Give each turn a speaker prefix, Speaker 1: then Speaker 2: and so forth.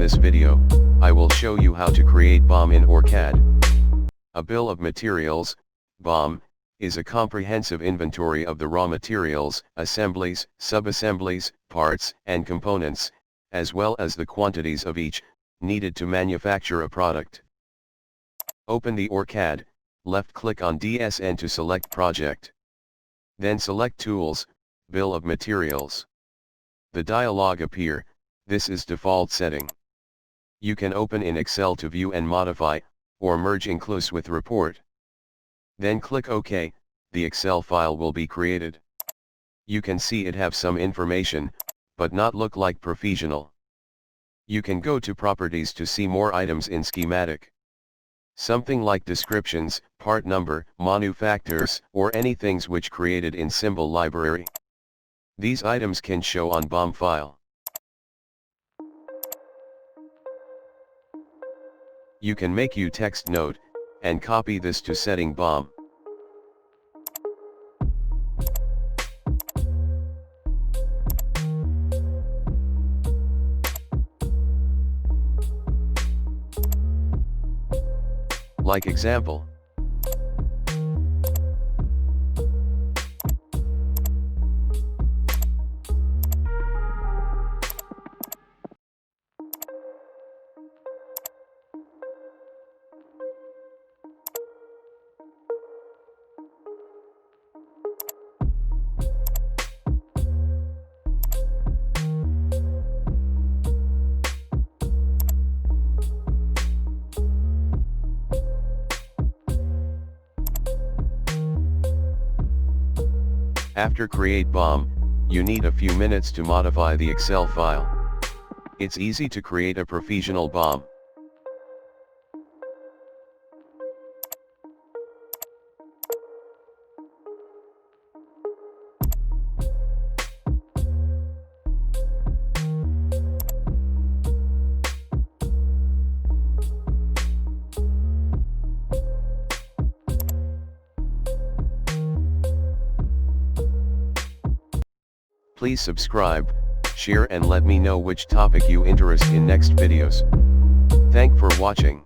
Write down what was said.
Speaker 1: this video, I will show you how to create BOM in Orcad. A bill of materials, BOM, is a comprehensive inventory of the raw materials, assemblies, subassemblies, parts, and components, as well as the quantities of each, needed to manufacture a product. Open the Orcad, left-click on DSN to select Project. Then select Tools, Bill of Materials. The dialog appear, this is default setting. You can open in Excel to view and modify, or merge includes with report. Then click OK, the Excel file will be created. You can see it have some information, but not look like professional. You can go to Properties to see more items in schematic. Something like descriptions, part number, manufacturers, or anything which created in symbol library. These items can show on BOM file. You can make a text note, and copy this to setting BOM. Like example. After create BOM, you need a few minutes to modify the Excel file. It's easy to create a professional BOM. Please subscribe, share and let me know which topic you interest in next videos. Thank for watching.